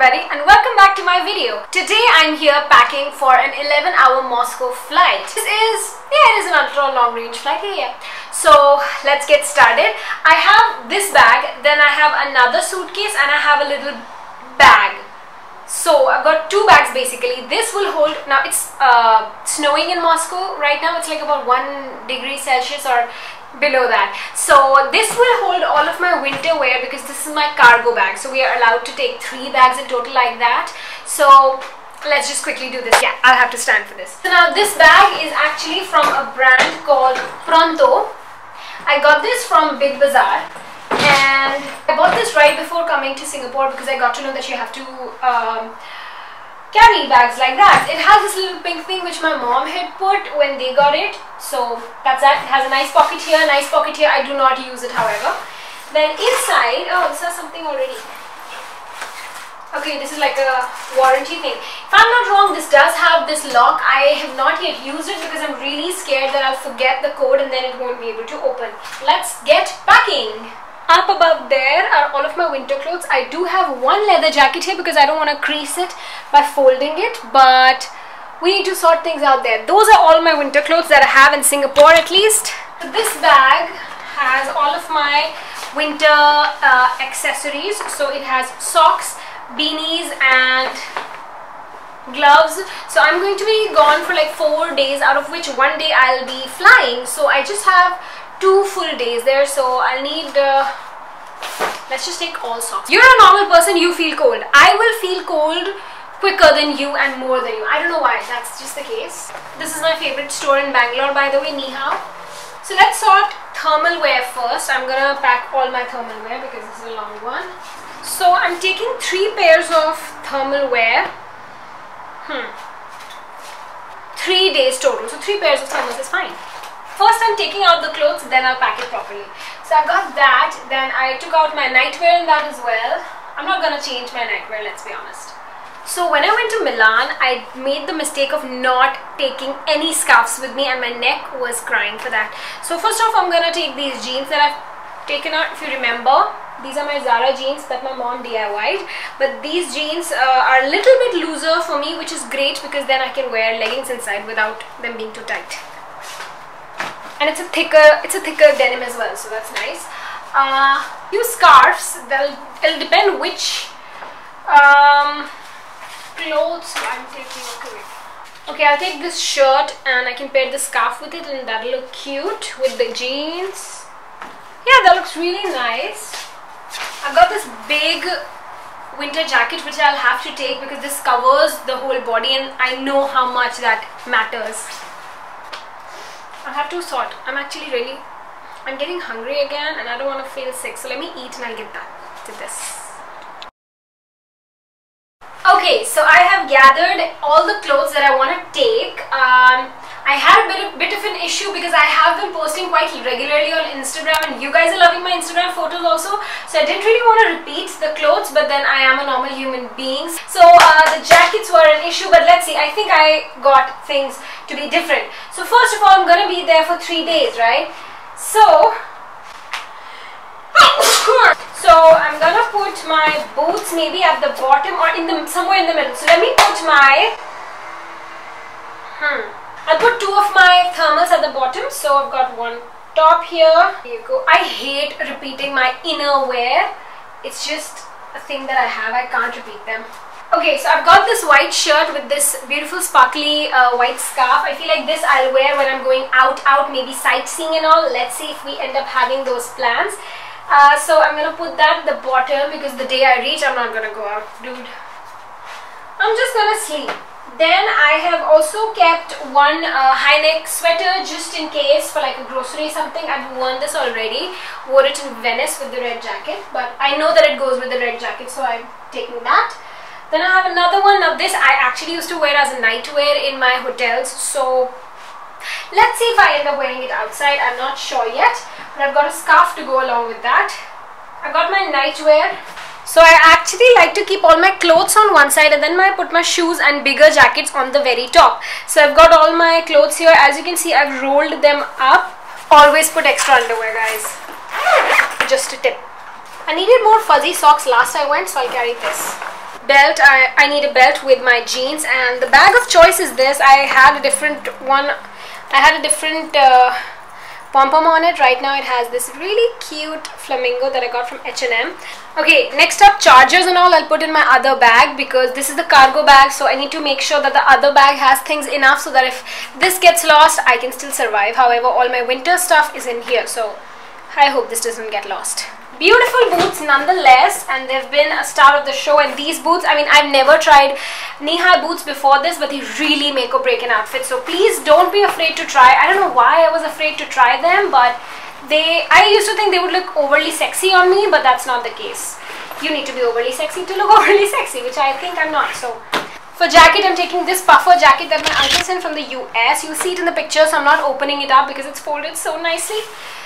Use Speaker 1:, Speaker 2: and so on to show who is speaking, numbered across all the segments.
Speaker 1: everybody and welcome back to my video. Today I'm here packing for an 11-hour Moscow flight. It is an ultra long range flight. So let's get started. I have this bag, then I have another suitcase and I have a little bag. So I've got two bags basically. This will hold, now it's snowing in Moscow right now. It's like about 1 degree Celsius or below that. So this will hold all of my winter wear because this is my cargo bag. So we are allowed to take 3 bags in total like that. So let's just quickly do this. Yeah, I'll have to stand for this. So now this bag is actually from a brand called Pronto. I got this from Big Bazaar. And I bought this right before coming to Singapore because I got to know that you have to carry bags like that. It has this little pink thing which my mom had put when they got it. So that's that. It has a nice pocket here, nice pocket here. I do not use it however. Then inside, oh, this has something already. Okay, this is like a warranty thing. If I'm not wrong, this does have this lock. I have not yet used it because I'm really scared that I'll forget the code and then it won't be able to open. Let's get packing. Up above there are all of my winter clothes. I do have one leather jacket here because I don't want to crease it by folding it, but we need to sort things out there. Those are all my winter clothes that I have in Singapore at least. So this bag has all of my winter accessories. So it has socks, beanies and gloves. So I'm going to be gone for like 4 days, out of which 1 day I'll be flying. So I just have 2 full days there, so I'll need let's just take all socks. You're a normal person, you feel cold. I will feel cold quicker than you and more than you. I don't know why, that's just the case. This is my favorite store in Bangalore, by the way, Ni Hao. So let's sort thermal wear first. I'm gonna pack all my thermal wear because this is a long one. So I'm taking 3 pairs of thermal wear. 3 days total, so 3 pairs of thermals is fine. First I'm taking out the clothes, then I'll pack it properly. So I got that, then I took out my nightwear in that as well. I'm not gonna change my nightwear, let's be honest. So when I went to Milan, I made the mistake of not taking any scarves with me and my neck was crying for that. So first off, I'm gonna take these jeans that I've taken out. If you remember, these are my Zara jeans that my mom DIY'd. But these jeans are a little bit looser for me, which is great because then I can wear leggings inside without them being too tight. And it's a thicker denim as well, so that's nice. Few scarves. It'll depend which clothes I'm taking. Okay, I'll take this shirt and I can pair the scarf with it, and that'll look cute with the jeans. Yeah, that looks really nice. I've got this big winter jacket which I'll have to take because this covers the whole body, and I know how much that matters. I'll have to sort. I'm getting hungry again and I don't want to feel sick. So let me eat and I'll get back to this. Okay, so I have gathered all the clothes that I want to take. I had a bit of an issue because I have been posting quite regularly on Instagram and you guys are loving my Instagram photos also. So I didn't really want to repeat the clothes, but then I am a normal human being. So the jackets were an issue, but let's see. I think I got things to be different. So first of all, I'm going to be there for 3 days, right? So I'm going to put my boots maybe at the bottom or somewhere in the middle. So let me put my I'll put 2 of my thermals at the bottom. So I've got one top here. Here you go. I hate repeating my inner wear. It's just a thing that I have. I can't repeat them. Okay, so I've got this white shirt with this beautiful sparkly white scarf. I feel like this I'll wear when I'm going out, maybe sightseeing and all. Let's see if we end up having those plans. So I'm going to put that at the bottom because the day I reach, I'm not going to go out, dude. I'm just going to sleep. Then I have also kept one high neck sweater just in case for like a grocery something. I've worn this already. Wore it in Venice with the red jacket. But I know that it goes with the red jacket, so I'm taking that. Then I have another one. Now this I actually used to wear as a nightwear in my hotels. So let's see if I end up wearing it outside. I'm not sure yet. But I've got a scarf to go along with that. I've got my nightwear. So I actually like to keep all my clothes on one side and then I put my shoes and bigger jackets on the very top. So I've got all my clothes here. As you can see, I've rolled them up. Always put extra underwear, guys. Just a tip. I needed more fuzzy socks last I went, so I'll carry this. belt. I need a belt with my jeans, and the bag of choice is this. I had a different one. I had a different pom-pom on it. Right now it has this really cute flamingo that I got from H&M. Okay, next up, chargers and all I'll put in my other bag, because this is the cargo bag, so I need to make sure that the other bag has things enough so that if this gets lost, I can still survive. However, all my winter stuff is in here, so I hope this doesn't get lost. Beautiful boots nonetheless, and they've been a star of the show. And these boots, I mean, I've never tried knee-high boots before this, but they really make or break an outfit, so please don't be afraid to try. I don't know why I was afraid to try them, but I used to think they would look overly sexy on me, but that's not the case. You need to be overly sexy to look overly sexy, which I think I'm not. So for jacket, I'm taking this puffer jacket that my uncle sent from the US. You'll see it in the picture, so I'm not opening it up because it's folded so nicely.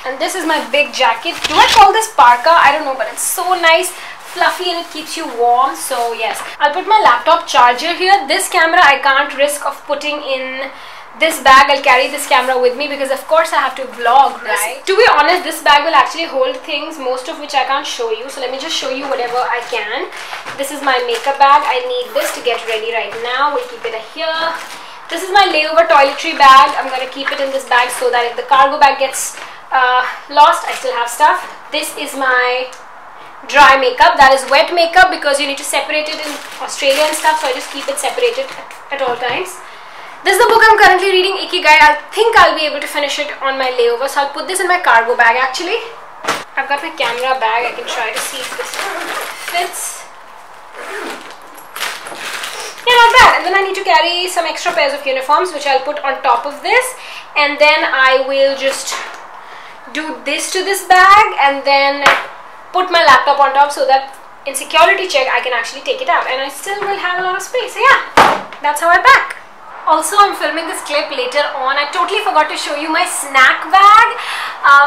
Speaker 1: And this is my big jacket. Do I call this parka? I don't know, but it's so nice, fluffy, and it keeps you warm. So yes, I'll put my laptop charger here. This camera I can't risk of putting in this bag. I'll carry this camera with me because of course I have to vlog, right? To be honest, this bag will actually hold things, most of which I can't show you. So let me just show you whatever I can. This is my makeup bag. I need this to get ready right now. We'll keep it here. This is my layover toiletry bag. I'm going to keep it in this bag so that if the cargo bag gets lost, I still have stuff. This is my dry makeup. That is wet makeup because you need to separate it in Australia and stuff, so I just keep it separated at all times. This is the book I'm currently reading, Ikigai. I think I'll be able to finish it on my layover, so I'll put this in my cargo bag actually. I've got my camera bag. I can try to see if this fits. Yeah, not bad. And then I need to carry some extra pairs of uniforms, which I'll put on top of this. And then I will just do this to this bag and then put my laptop on top so that in security check I can actually take it out. And I still will have a lot of space. So yeah, that's how I pack. Also, I'm filming this clip later on. I totally forgot to show you my snack bag.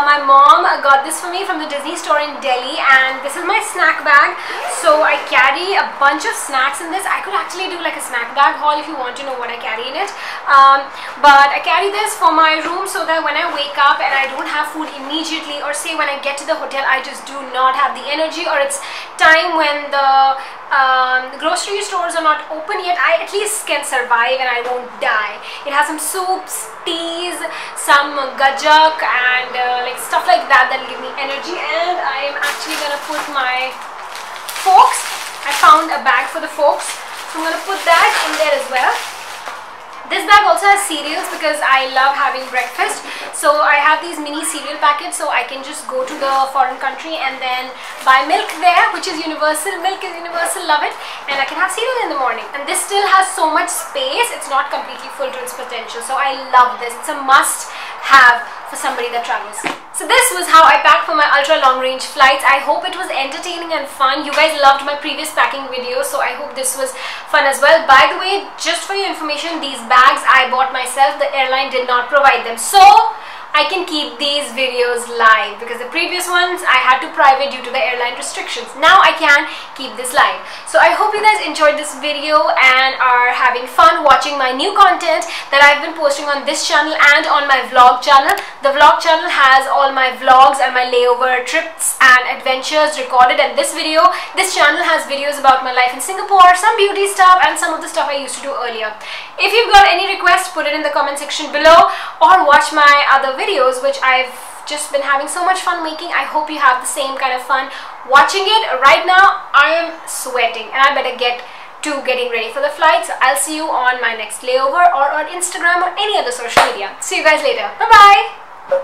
Speaker 1: My mom got this for me from the Disney store in Delhi, and this is my snack bag. So I carry a bunch of snacks in this. I could actually do like a snack bag haul if you want to know what I carry in it. But I carry this for my room so that when I wake up and I don't have food immediately, or say when I get to the hotel I just do not have the energy, or it's time when the grocery stores are not open yet, I at least can survive and I won't die. It has some soups, teas, some gajak, and like stuff like that that'll give me energy. And I am actually gonna put my forks. I found a bag for the forks, so I'm gonna put that in there as well. This bag also has cereals because I love having breakfast. So I have these mini cereal packets, so I can just go to the foreign country and then buy milk there, which is universal. Milk is universal, love it. And I can have cereal in the morning. And this still has so much space. It's not completely full to its potential. So I love this. It's a must have for somebody that travels. So this was how I packed for my ultra long range flights. I hope it was entertaining and fun. You guys loved my previous packing video, so I hope this was fun as well. By the way, just for your information, these bags I bought myself. The airline did not provide them, so I can keep these videos live, because the previous ones I had to private due to the airline restrictions. Now I can keep this live. So I hope you guys enjoyed this video and are having fun watching my new content that I've been posting on this channel and on my vlog channel. The vlog channel has all my vlogs and my layover trips and adventures recorded, and this channel has videos about my life in Singapore, some beauty stuff, and some of the stuff I used to do earlier. If you've got any requests, put it in the comment section below, or watch my other videos which I've just been having so much fun making. I hope you have the same kind of fun watching it. Right now I am sweating and I better get to getting ready for the flight. So I'll see you on my next layover or on Instagram or any other social media. See you guys later. Bye bye.